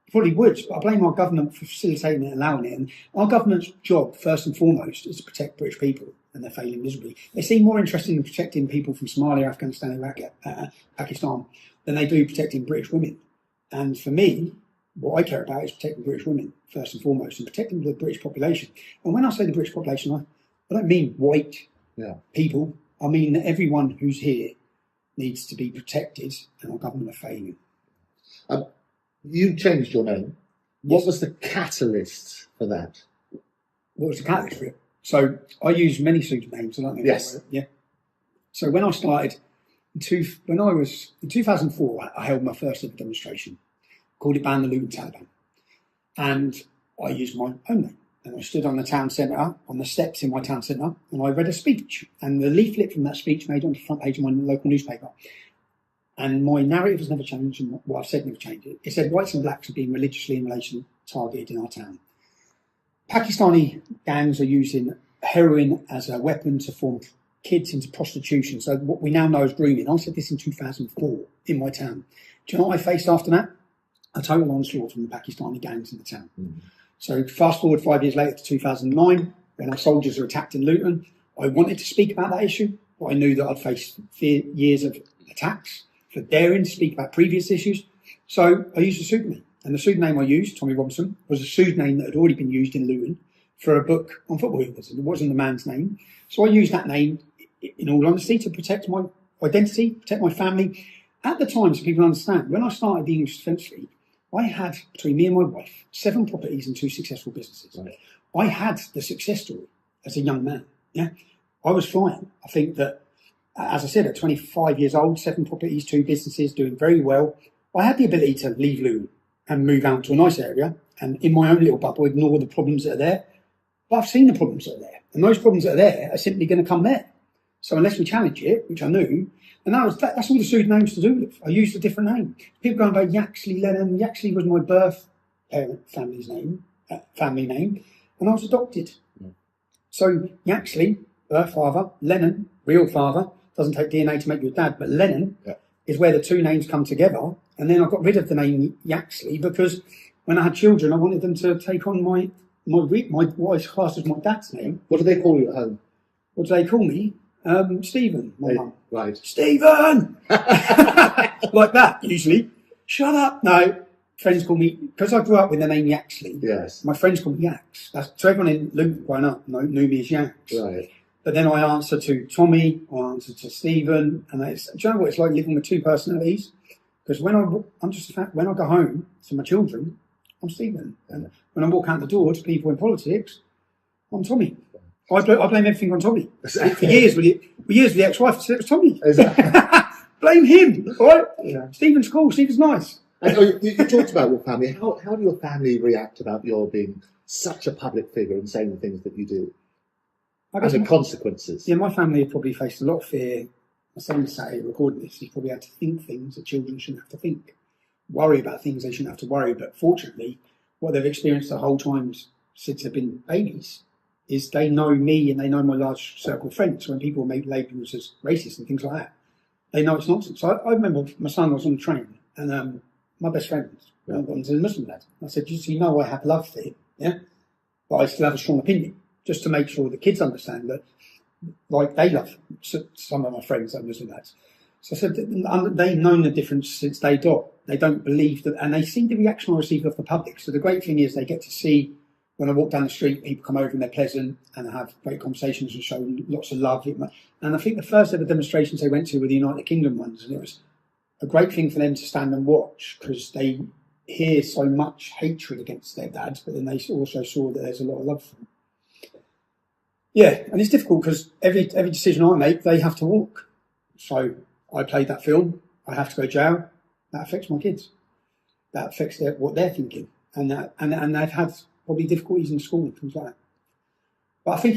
I probably would. But I blame our government for facilitating it and allowing it. And our government's job, first and foremost, is to protect British people, and they're failing miserably. They seem more interested in protecting people from Somalia, Afghanistan, Iraq, Pakistan than they do protecting British women. And for me, what I care about is protecting British women, first and foremost, and protecting the British population. And when I say the British population, I don't mean white people. I mean that everyone who's here needs to be protected, and our government are failing. You changed your name. What was the catalyst for that? What was the catalyst for it? So I use many pseudonyms. I don't know. Yes. Yeah. So when I started, when I was in 2004, I held my first ever demonstration. Called it Ban the Luton Taliban, and I used my own name. And I stood on the town centre, on the steps in my town centre, and I read a speech. And the leaflet from that speech made it onto the front page of my local newspaper. And my narrative has never changed, and what I've said never changed. It said whites and blacks are being religiously in relation targeted in our town. Pakistani gangs are using heroin as a weapon to form kids into prostitution. So what we now know as grooming. I said this in 2004 in my town. Do you know what I faced after that? A total onslaught from the Pakistani gangs in the town. So fast forward 5 years later to 2009, when our soldiers were attacked in Luton. I wanted to speak about that issue, but I knew that I'd faced years of attacks for daring to speak about previous issues. So I used a pseudonym. And the pseudonym I used, Tommy Robinson, was a pseudonym that had already been used in Luton for a book on football heroes. It wasn't the man's name. So I used that name, in all honesty, to protect my identity, protect my family. At the time, so people understand, when I started the English Defence Fleet, I had, between me and my wife, 7 properties and 2 successful businesses. Right. I had the success story as a young man. Yeah, I was flying. I think that, as I said, at 25 years old, 7 properties, 2 businesses, doing very well. I had the ability to leave Luton and move out to a nice area and in my own little bubble ignore the problems that are there. But I've seen the problems that are there. And those problems that are there are simply going to come there. So unless we challenge it, which I knew, and that's all the pseudonyms to do with. I used a different name. People going by Yaxley Lennon. Yaxley was my birth parent family name, and I was adopted. So Yaxley, birth father, Lennon, real father, doesn't take DNA to make you a dad, but Lennon is where the 2 names come together. And then I got rid of the name Yaxley because when I had children, I wanted them to take on my what I classed as my dad's name. What do they call you at home? What do they call me? Stephen, my mum. Right. Stephen! Like that, usually. Shut up. No. Friends call me, because I grew up with the name Yaxley. Yes. My friends call me Yax. So everyone in Luton growing up knew me as Yax. Right. But then I answer to Tommy, I answer to Stephen, and do you know what it's like living with 2 personalities? Because when I go home to my children, I'm Stephen. And when I walk out the door to people in politics, I'm Tommy. I blame everything on Tommy. For years with the ex-wife, I said it was Tommy. Exactly. Blame him, all right? Yeah. Stephen's cool, Stephen's nice. And you talked about your family. How do your family react about your being such a public figure and saying the things that you do? And the consequences? Yeah, my family have probably faced a lot of fear. My son sat here recording this. He's probably had to think things that children shouldn't have to think. Worry about things they shouldn't have to worry. But fortunately, what they've experienced the whole time since they've been babies is they know me and they know my large circle of friends. So when people make labels as racist and things like that, they know it's nonsense. So I remember my son was on the train and my best friend got into the Muslim lad. I said, you know I have love for him, yeah? But I still have a strong opinion, just to make sure the kids understand that, like, they love some of my friends that are Muslim lads. So I said, they've known the difference since they got. They don't believe that, and they see the reaction I receive off the public. So the great thing is they get to see, when I walk down the street, people come over and they're pleasant and have great conversations and show lots of love. And I think the first ever demonstrations they went to were the United Kingdom ones, and it was a great thing for them to stand and watch because they hear so much hatred against their dads, but then they also saw that there's a lot of love for them. Yeah, and it's difficult because every decision I make, they have to walk. So I played that film. I have to go to jail. That affects my kids. That affects what they're thinking, and they've had probably difficulties in school and things like that. But I think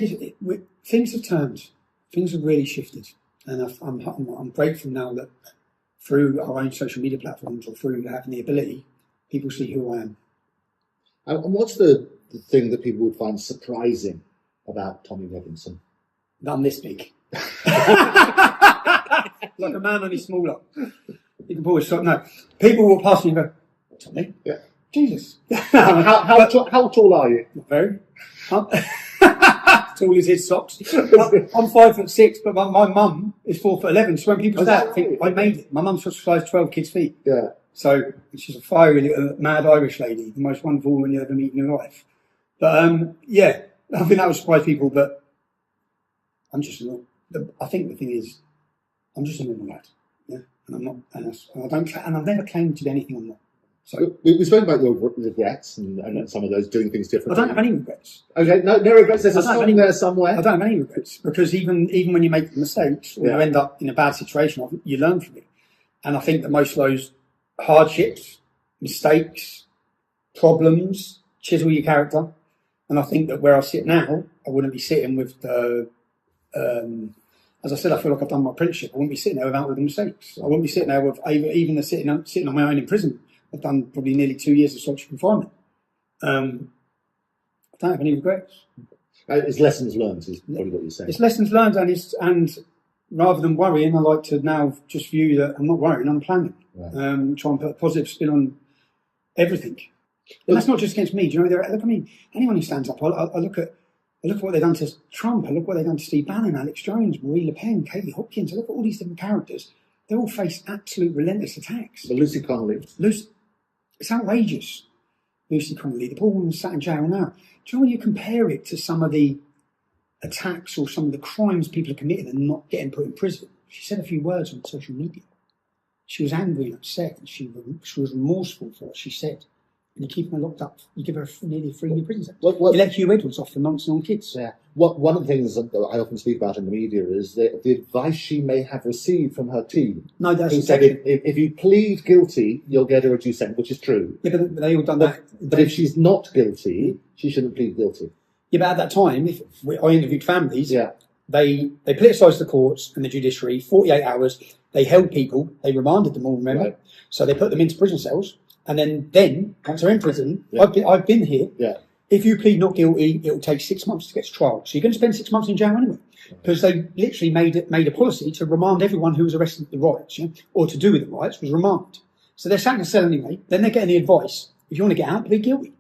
things have turned. Things have really shifted, and I'm grateful now that through our own social media platforms or through having the ability, people see who I am. And what's the thing that people would find surprising about Tommy Robinson? That I'm this big. Like a man only smaller. You can pull his shot. No. People walk past me and go, Tommy? Yeah. Jesus. How tall are you? Not very. Tall as his socks. I'm 5'6", but my mum is 4'11". So when people say that, I think I made it. My mum's size 12 kids' feet. Yeah. So she's a fiery little mad Irish lady, the most wonderful woman you ever meet in your life. But yeah, I think that would surprise people. But I'm just not. I think the thing is, I'm just a normal lad. Yeah, and I'm not. And I've never claimed to be anything I'm not. So we spoke about your regrets and some of those doing things differently. I don't have any regrets. Okay, no regrets. There's a song there somewhere. I don't have any regrets because even when you make mistakes or you end up in a bad situation, you learn from it. And I think that most of those hardships, mistakes, problems chisel your character. And I think that where I sit now, I wouldn't be sitting with the. As I said, I feel like I've done my apprenticeship. I wouldn't be sitting there without all the mistakes. I wouldn't be sitting there with even sitting on my own in prison. I've done probably nearly 2 years of solitary confinement. I don't have any regrets. It's lessons learned is probably what you're saying. It's lessons learned, and rather than worrying, I like to now just view that I'm not worrying, I'm planning. Right. Try and put a positive spin on everything. And that's not just against me. Do you know? Look, I mean, anyone who stands up, I look at what they've done to Trump. I look what they've done to Steve Bannon, Alex Jones, Marie Le Pen, Katie Hopkins. I look at all these different characters. They all face absolute relentless attacks. But Lucy Connolly. It's outrageous. Lucy Connolly, the poor woman sat in jail now. Do you know when you compare it to some of the attacks or some of the crimes people are committing and not getting put in prison? She said a few words on social media. She was angry and upset, and she was remorseful for what she said. And you keep her locked up. You give her nearly a 3-year prison sentence. You let Hugh Edwards off for nonsense on kids. Yeah. One of the things that I often speak about in the media is the advice she may have received from her team. No, that's who said if you plead guilty, you'll get a reduced sentence, which is true. Yeah, but they all done that. But if she's not guilty, she shouldn't plead guilty. Yeah, but at that time, I interviewed families. Yeah. They politicised the courts and the judiciary. 48 hours. They held people. They remanded them all. Remember, right. So they put them into prison cells. And then once they're in prison, I've been here. Yeah. If you plead not guilty, it will take 6 months to get to trial. So you're going to spend 6 months in jail anyway, because they literally made a policy to remand everyone who was arrested at the riots, or to do with the riots, was remand. So they're sat in a cell anyway. Then they're getting the advice: if you want to get out, plead guilty.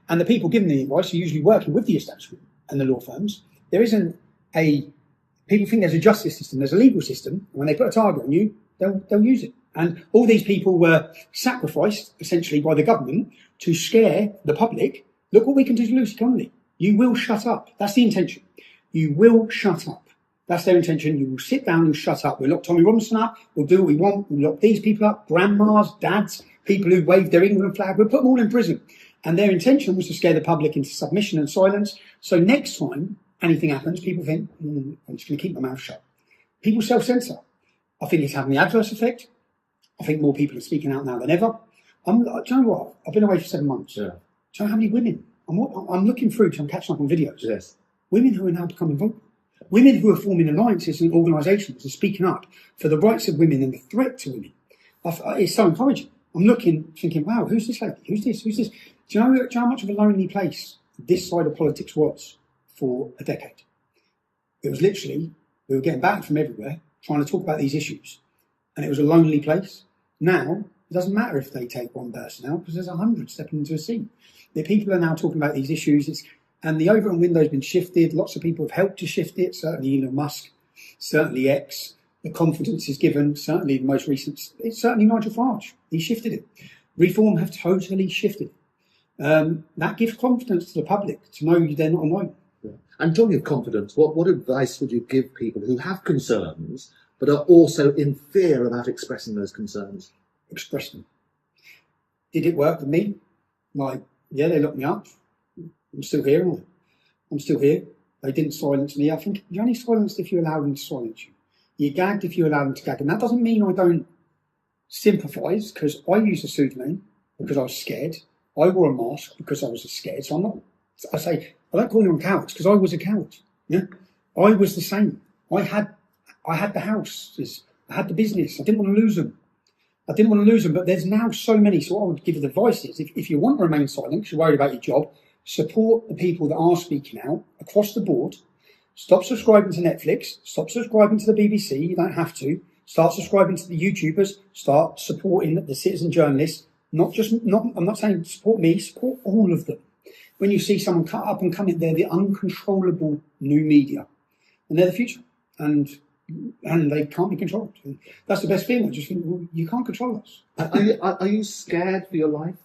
And the people giving the advice are usually working with the establishment and the law firms. There isn't people think there's a justice system, there's a legal system. And when they put a target on you, they'll use it. And all these people were sacrificed, essentially, by the government to scare the public. Look what we can do to Lucy Connolly. You will shut up. That's the intention. You will shut up. That's their intention. You will sit down and shut up. We'll lock Tommy Robinson up. We'll do what we want. We'll lock these people up. Grandmas, dads, people who waved their England flag. We'll put them all in prison. And their intention was to scare the public into submission and silence. So next time anything happens, people think, I'm just going to keep my mouth shut. People self-censor. I think it's having the adverse effect. I think more people are speaking out now than ever. Do you know what? I've been away for 7 months. Yeah. Do you know how many women? I'm looking through because I'm catching up on videos. Yes. Women who are now becoming vocal. Women who are forming alliances and organisations and speaking up for the rights of women and the threat to women. It's so encouraging. I'm looking, thinking, wow, who's this lady? Who's this? Who's this? Do you know how much of a lonely place this side of politics was for a decade? It was literally, we were getting back from everywhere trying to talk about these issues. And it was a lonely place. Now, it doesn't matter if they take one person out because there's 100 stepping into a scene. The people are now talking about these issues, and the Overton window has been shifted. Lots of people have helped to shift it. Certainly Elon Musk, certainly X. The confidence is given. Certainly the most recent. It's certainly Nigel Farage. He shifted it. Reform have totally shifted. That gives confidence to the public to know they're not alone. Yeah. And talking of confidence, what advice would you give people who have concerns but are also in fear about expressing those concerns? Express them. Did it work with me? Like, yeah, they locked me up. I'm still here. I'm still here. They didn't silence me. I think you're only silenced if you allow them to silence you. You're gagged if you allow them to gag. And that doesn't mean I don't sympathise, because I used a pseudonym because I was scared. I wore a mask because I was scared. So I'm not, I don't call anyone cowards because I was a coward. Yeah, I was the same. I had the houses, I had the business. I didn't want to lose them. But there's now so many. So what I would give advice is, if you want to remain silent because you're worried about your job, support the people that are speaking out across the board. Stop subscribing to Netflix. Stop subscribing to the BBC. You don't have to. Start subscribing to the YouTubers. Start supporting the citizen journalists. I'm not saying support me. Support all of them. When you see someone cut up and come in, they're the uncontrollable new media, and they're the future. And they can't be controlled. That's the best feeling. I just think, well, you can't control us. Are you scared for your life?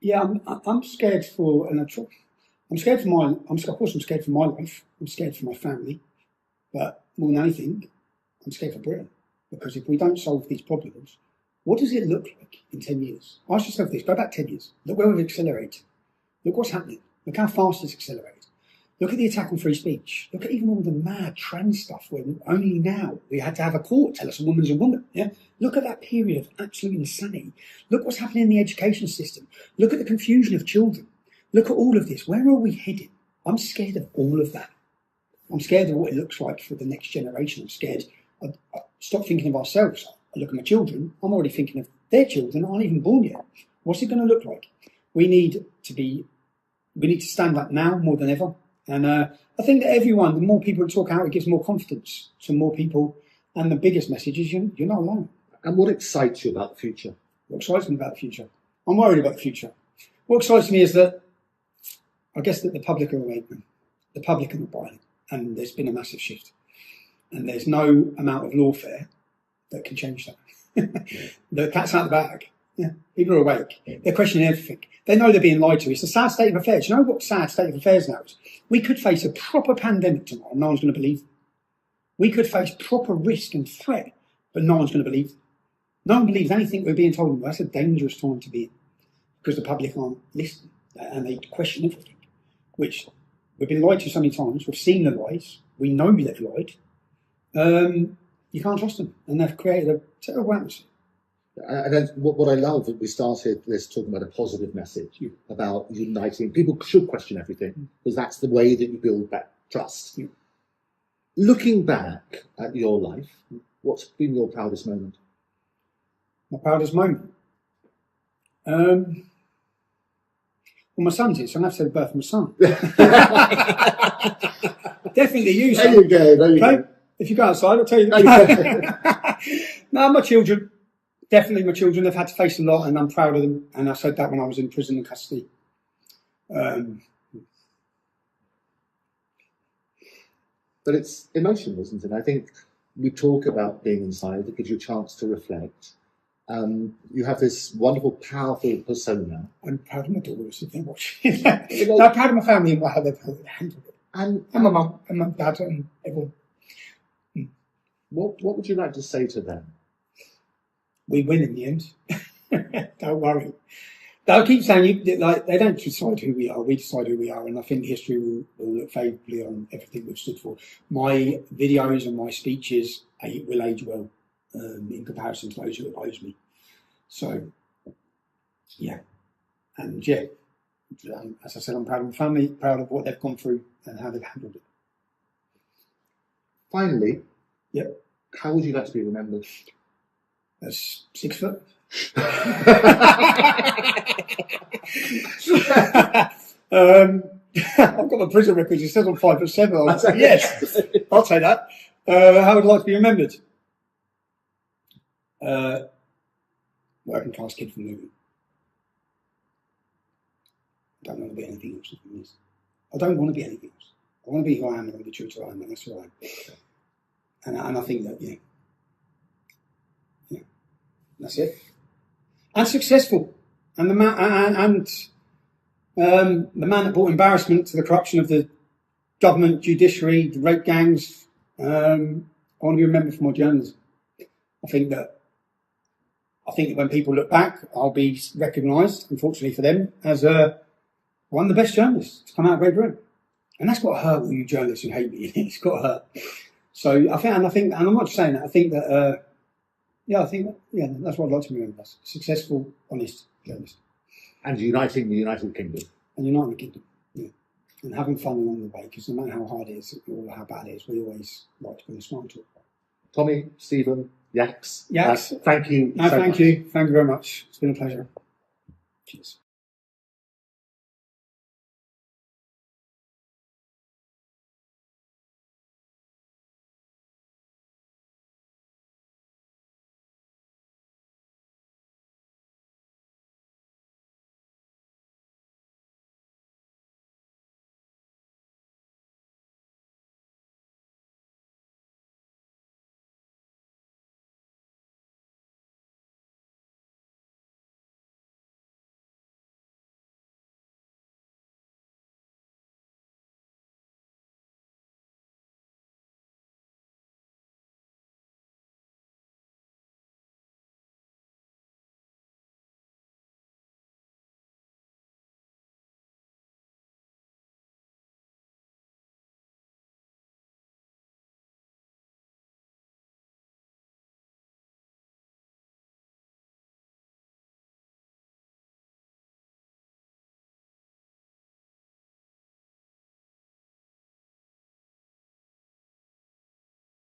Yeah, I'm scared for, and I'm scared for my. Of course, I'm scared for my life. I'm scared for my family, but more than anything, I'm scared for Britain, because if we don't solve these problems, what does it look like in 10 years? Ask yourself this. Go back 10 years. Look where we've accelerated. Look what's happening. Look how fast it's accelerated. Look at the attack on free speech. Look at even all the mad trans stuff where only now we had to have a court tell us a woman's a woman. Yeah. Look at that period of absolute insanity. Look what's happening in the education system. Look at the confusion of children. Look at all of this. Where are we headed? I'm scared of all of that. I'm scared of what it looks like for the next generation. I'm scared. I stop thinking of ourselves. I look at my children. I'm already thinking of their children that aren't even born yet. What's it going to look like? We need to stand up now more than ever. And I think that everyone, the more people talk out, it gives more confidence to more people. And the biggest message is you're not alone. And what excites you about the future? What excites me about the future? I'm worried about the future. What excites me is that I guess that the public are awakening. The public are not buying. And there's been a massive shift. And there's no amount of lawfare that can change that. The cat's out of the bag. Yeah, people are awake. They're questioning everything. They know they're being lied to. It's a sad state of affairs. You know what sad state of affairs now is? We could face a proper pandemic tomorrow. No one's going to believe them. We could face proper risk and threat, but no one's going to believe them. No one believes anything we're being told. That's a dangerous time to be in, because the public aren't listening and they question everything, which we've been lied to so many times. We've seen the lies. We know they've lied. You can't trust them, and they've created a terrible atmosphere. And then what I love that we started this talking about a positive message about uniting. People should question everything, because that's the way that you build back trust. Looking back at your life, what's been your proudest moment? My proudest moment? Well, my son's it, so I'm going to have to say the birth of my son. Definitely you, son. There you go, there you go. If you go outside, I'll tell you. No, my children. Definitely my children. They've had to face a lot, and I'm proud of them. And I said that when I was in prison and custody. But it's emotional, isn't it? I think we talk about being inside. It gives you a chance to reflect. You have this wonderful, powerful persona. I'm proud of my daughters if they're watching. I'm proud of my family and how they've handled it. And my mum and my dad and everyone. What would you like to say to them? We win in the end. Don't worry. I keep saying, they don't decide who we are. We decide who we are, and I think history will look favourably on everything we've stood for. My videos and my speeches will age well in comparison to those who oppose me. So, yeah. And yeah, as I said, I'm proud of my family, proud of what they've gone through and how they've handled it. Finally, yep. How would you like to be remembered? As 6 foot. I've got my prison records. It says I'm 5'7". Yes, I'll take that. How would I like to be remembered? Working class kid from Luton. I don't want to be anything else than this. I don't want to be anything else. I want to be who I am. I want to be true to who I am, and that's who I am. And I think that, yeah, that's it. And successful. And the man that brought embarrassment to the corruption of the government, judiciary, the rape gangs. I want to be remembered for my journalism. I think that when people look back, I'll be recognised, unfortunately for them, as one of the best journalists to come out of Great Britain. And that's got to hurt all you journalists who hate me. It's got to hurt. So I think, and I'm not just saying that. I think that, that's what I'd like to be remembered as. Successful, honest journalist. And uniting the United Kingdom. And uniting the kingdom, yeah. And having fun along the way, because no matter how hard it is or how bad it is, we always like to bring a smile to it. Tommy, Stephen, Yax. Yax. Thank you. No, thank you. Thank you very much. It's been a pleasure. Cheers.